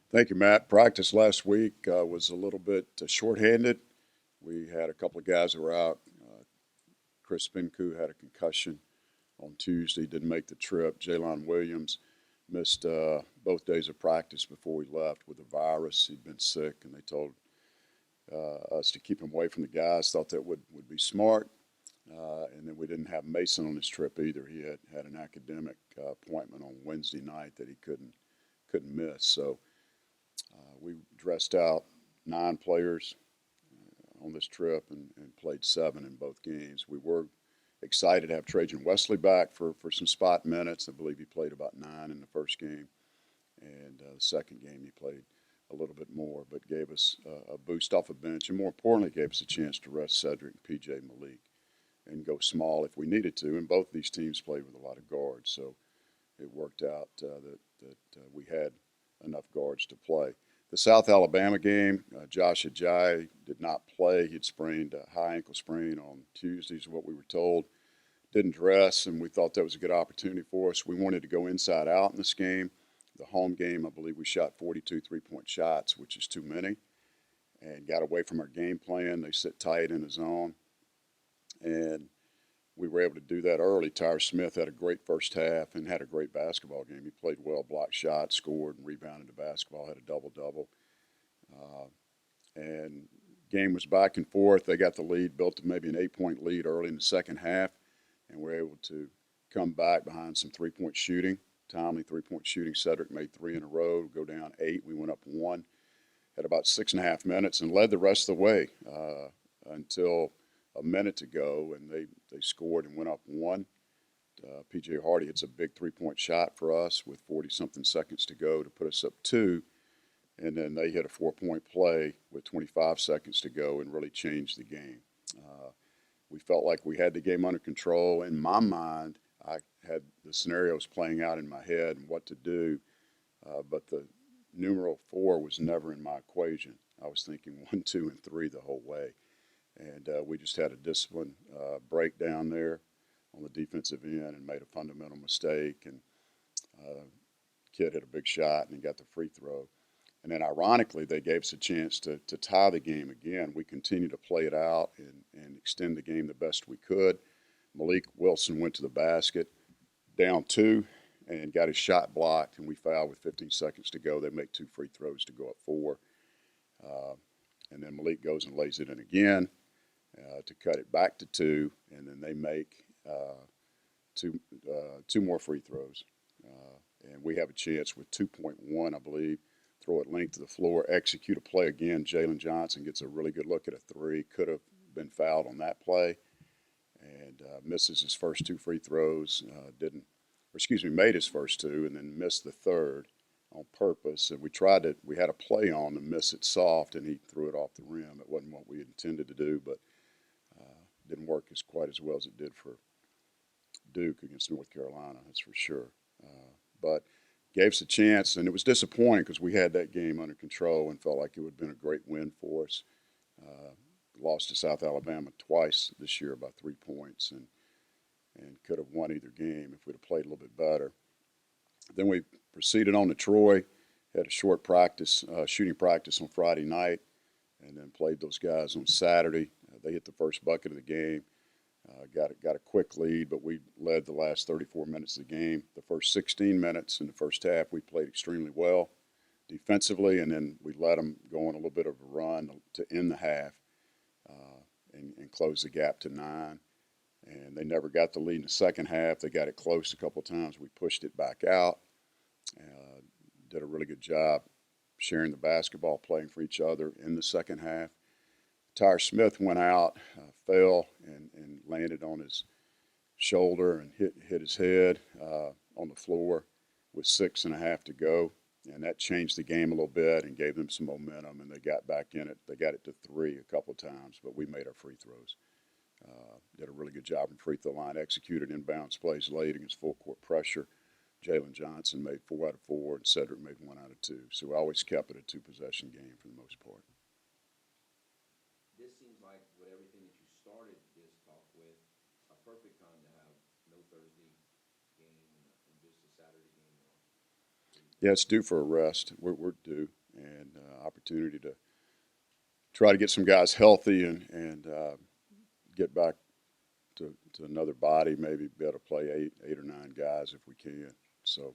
Thank you, Matt. Practice last week was a little bit shorthanded. We had a couple of guys that were out. Chris Spinku had a concussion on Tuesday, didn't make the trip. Jalon Williams missed both days of practice before we left with a virus. He'd been sick, and they told us to keep him away from the guys. Thought that would be smart. And then we didn't have Mason on his trip either. He had an academic appointment on Wednesday night that he couldn't miss. So we dressed out 9 players on this trip and played 7 in both games. We were excited to have Trajan Wesley back for some spot minutes. I believe he played about 9 in the first game, and the second game he played a little bit more, but gave us a boost off a bench, and more importantly, gave us a chance to rest Cedric and P.J. Malik and go small if we needed to. And both these teams played with a lot of guards, so it worked out that we had enough guards to play. The South Alabama game, Josh Ajayi did not play. He'd sprained a high ankle sprain on Tuesday, is what we were told. Didn't dress, and we thought that was a good opportunity for us. We wanted to go inside out in this game. The home game, I believe we shot 42 three-point shots, which is too many, and got away from our game plan. They sit tight in the zone, and we were able to do that early. Tyre Smith had a great first half and had a great basketball game. He played well, blocked shots, scored, and rebounded the basketball, had a double-double. And game was back and forth. They got the lead, built to maybe an 8-point lead early in the second half, and were able to come back behind some three-point shooting, timely three-point shooting. Cedric made 3 in a row, go down 8. We went up 1, had about 6.5 minutes, and led the rest of the way until a minute to go, and they scored and went up 1. P.J. Hardy hits a big three-point shot for us with 40-something seconds to go to put us up 2. And then they hit a 4-point play with 25 seconds to go and really changed the game. We felt like we had the game under control. In my mind, I had the scenarios playing out in my head and what to do, but the numeral 4 was never in my equation. I was thinking 1, 2, and 3 the whole way. And we just had a discipline breakdown there on the defensive end and made a fundamental mistake. And kid hit a big shot and he got the free throw. And then ironically, they gave us a chance to tie the game again. We continued to play it out and extend the game the best we could. Malik Wilson went to the basket, down 2, and got his shot blocked, and we fouled with 15 seconds to go. They make 2 free throws to go up 4. And then Malik goes and lays it in again to cut it back to 2, and then they make two more free throws. And we have a chance with 2.1, I believe, throw it length to the floor, execute a play again. Jalen Johnson gets a really good look at a 3. Could have been fouled on that play, and misses his first 2 free throws. Made his first 2 and then missed the third on purpose. And we had a play on to miss it soft, and he threw it off the rim. It wasn't what we intended to do, but didn't work quite as well as it did for Duke against North Carolina, that's for sure. But gave us a chance, and it was disappointing because we had that game under control and felt like it would have been a great win for us. Lost to South Alabama twice this year by 3 points, and could have won either game if we'd have played a little bit better. Then we proceeded on to Troy, had a short practice, shooting practice on Friday night, and then played those guys on Saturday. They hit the first bucket of the game. Got a quick lead, but we led the last 34 minutes of the game. The first 16 minutes in the first half, we played extremely well defensively, and then we let them go on a little bit of a run to end the half and close the gap to 9. And they never got the lead in the second half. They got it close a couple of times. We pushed it back out. Did a really good job sharing the basketball, playing for each other in the second half. Tyre Smith went out, fell, and landed on his shoulder and hit his head on the floor with 6.5 to go. And that changed the game a little bit and gave them some momentum, and they got back in it. They got it to 3 a couple of times, but we made our free throws. Did a really good job from free throw line, executed inbounds plays late against full court pressure. Jalen Johnson made 4 out of 4, and Cedric made 1 out of 2. So we always kept it a 2-possession game for the most part. This seems like with everything that you started this talk with, a perfect time to have no Thursday game and just a Saturday game. Yeah, it's due for a rest. We're due. opportunity to try to get some guys healthy and get back to another body, maybe be able to play eight or nine guys if we can. So,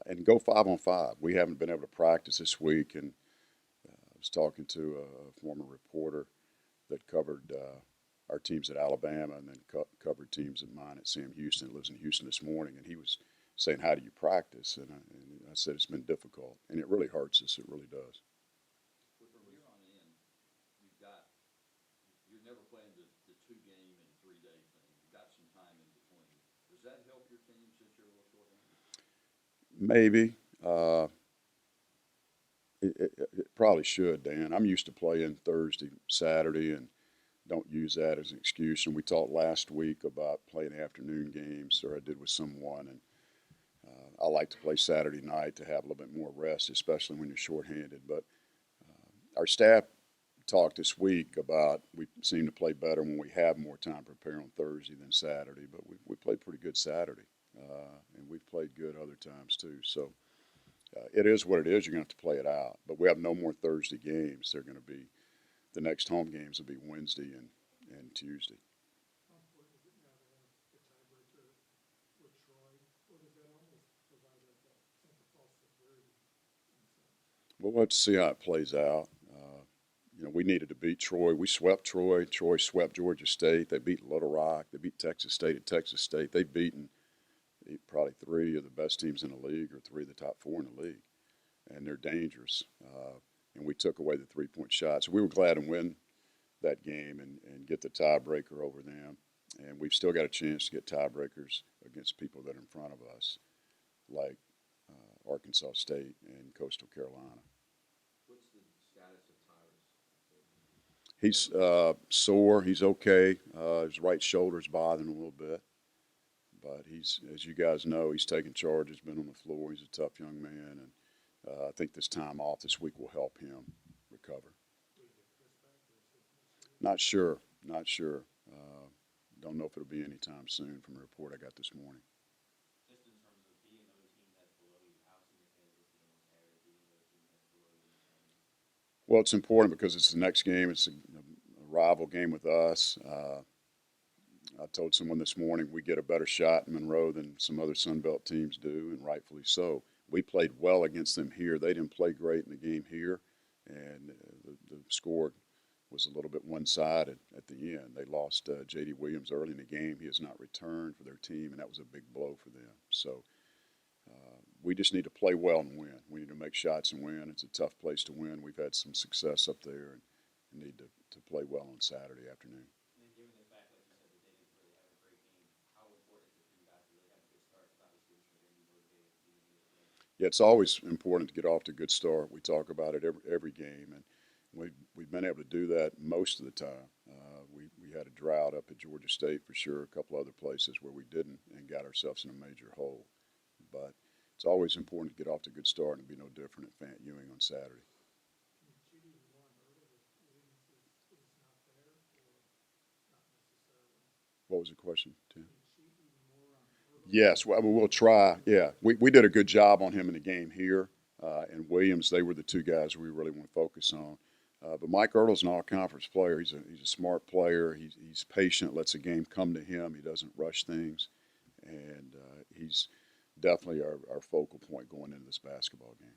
and go 5-on-5. We haven't been able to practice this week, and I was talking to a former reporter that covered our teams at Alabama and then covered teams of mine at Sam Houston, lives in Houston this morning, and he was saying, how do you practice? And I said, it's been difficult, and it really hurts us. It really does. From here on in, you're never playing the 2-game and 3-day thing. You've got some time in between. Does that help your team since you're a little short-handed? Maybe. It probably should, Dan. I'm used to playing Thursday, Saturday, and don't use that as an excuse. And we talked last week about playing afternoon games, or I did with someone, and I like to play Saturday night to have a little bit more rest, especially when you're shorthanded. But our staff talked this week about we seem to play better when we have more time to prepare on Thursday than Saturday. But we played pretty good Saturday, and we've played good other times too. So it is what it is. You're going to have to play it out. But we have no more Thursday games. They're going to be the next home games will be Wednesday and Tuesday. How important is it now to have the tiebreaker with Troy, or does that almost provide like a sense of false security in a sense? Well, we'll have to see how it plays out. We needed to beat Troy. We swept Troy. Troy swept Georgia State. They beat Little Rock. They beat Texas State at Texas State. They've beaten probably 3 of the best teams in the league, or 3 of the top 4 in the league, and they're dangerous. And we took away the 3-point shot. So we were glad to win that game and get the tiebreaker over them. And we've still got a chance to get tiebreakers against people that are in front of us, like Arkansas State and Coastal Carolina. What's the status of Tyrus? He's sore. He's okay. His right shoulder's bothering him a little bit. But he's, as you guys know, he's taken charge. He's been on the floor. He's a tough young man. And I think this time off this week will help him recover. Not sure. Not sure. Don't know if it'll be anytime soon from the report I got this morning. Just in terms of beating another team that's below you, how significant is it to the Harris beating another team that's below you? Well, it's important because it's the next game. It's a rival game with us. I told someone this morning we get a better shot in Monroe than some other Sun Belt teams do, and rightfully so. We played well against them here. They didn't play great in the game here, and the score was a little bit one-sided at the end. They lost J.D. Williams early in the game. He has not returned for their team, and that was a big blow for them. So we just need to play well and win. We need to make shots and win. It's a tough place to win. We've had some success up there and need to play well on Saturday afternoon. And then given the fact, like you said, that they didn't really have a great game, how important is it for you guys to really have a good start? Because obviously this year you're going to be motivated at the beginning of this game. Yeah, it's always important to get off to a good start. We talk about it every game, and we've been able to do that most of the time. We had a drought up at Georgia State for sure, a couple other places where we didn't and got ourselves in a major hole. But it's always important to get off to a good start, and it'll be no different at Fant Ewing on Saturday. Can you cheat even more on Hurdle if Williams is not there, or not necessarily? What was the question, Tim? Can you cheat even more on Hurdle? Yes, well, we'll try. Yeah, we did a good job on him in the game here. And Williams, they were the 2 guys we really want to focus on. But Mike Ertle's an all-conference player. He's a smart player. He's patient, lets the game come to him. He doesn't rush things. And he's definitely our focal point going into this basketball game.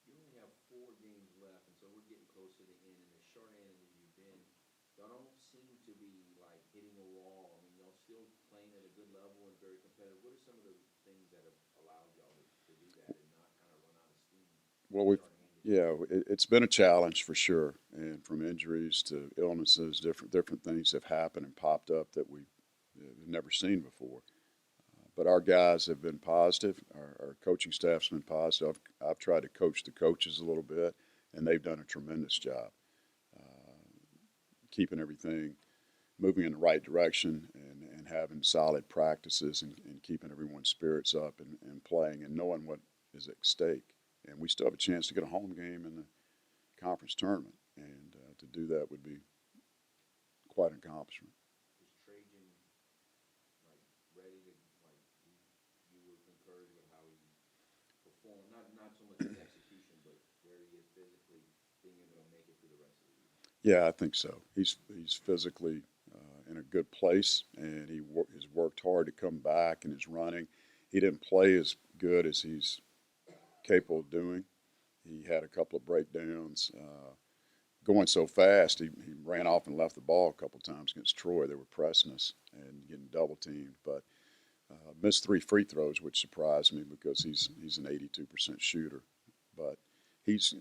You only have 4 games left, and so we're getting close to the end. And as short-handed as you've been, y'all don't seem to be like hitting a wall. I mean, y'all still playing at a good level and very competitive. What are some of the things that have allowed y'all to do that and not kind of run out of steam? Well, it's been a challenge for sure, and from injuries to illnesses, different things have happened and popped up that we've never seen before. But our guys have been positive. Our coaching staff's been positive. I've tried to coach the coaches a little bit, and they've done a tremendous job keeping everything moving in the right direction and having solid practices and keeping everyone's spirits up and playing and knowing what is at stake. And we still have a chance to get a home game in the conference tournament, and to do that would be quite an accomplishment. Is Trajan like ready to like you were concurred with how he performed? Not so much his execution, but where he is physically. Yeah, I think so. He's physically in a good place, and has worked hard to come back and is running. He didn't play as good as he's capable of doing. He had a couple of breakdowns. Going so fast, he ran off and left the ball a couple of times against Troy. They were pressing us and getting double teamed, but missed 3 free throws, which surprised me because he's an 82% shooter. But he's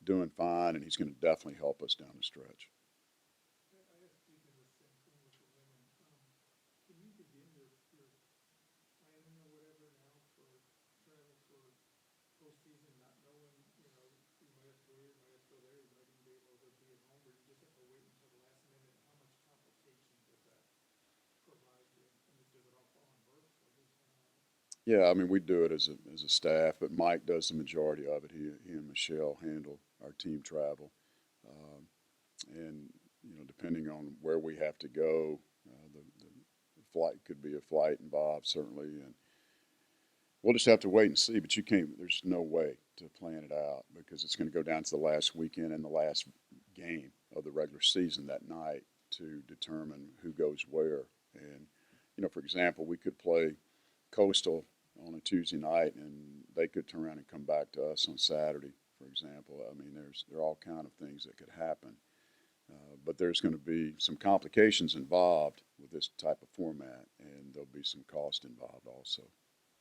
doing fine, and he's going to definitely help us down the stretch. I asked Deacon the same thing with the women. Can you begin your planning or whatever now for travel for postseason, not knowing, you know, you might have to go here, you might have to go there, you might even be able to be at home, or you just have to wait until the last minute? And how much complication does that provide you? And does it all fall on Burks, or who's handling it? Yeah, I mean, we do it as a staff, but Mike does the majority of it. He and Michelle handle our team travel, um, and depending on where we have to go, the flight could be a flight involved certainly, and we'll just have to wait and see. But you can't. There's no way to plan it out because it's going to go down to the last weekend and the last game of the regular season that night to determine who goes where. And for example, we could play Coastal on a Tuesday night, and they could turn around and come back to us on Saturday, for example. I mean, there are all kind of things that could happen, but there's going to be some complications involved with this type of format, and there'll be some cost involved also.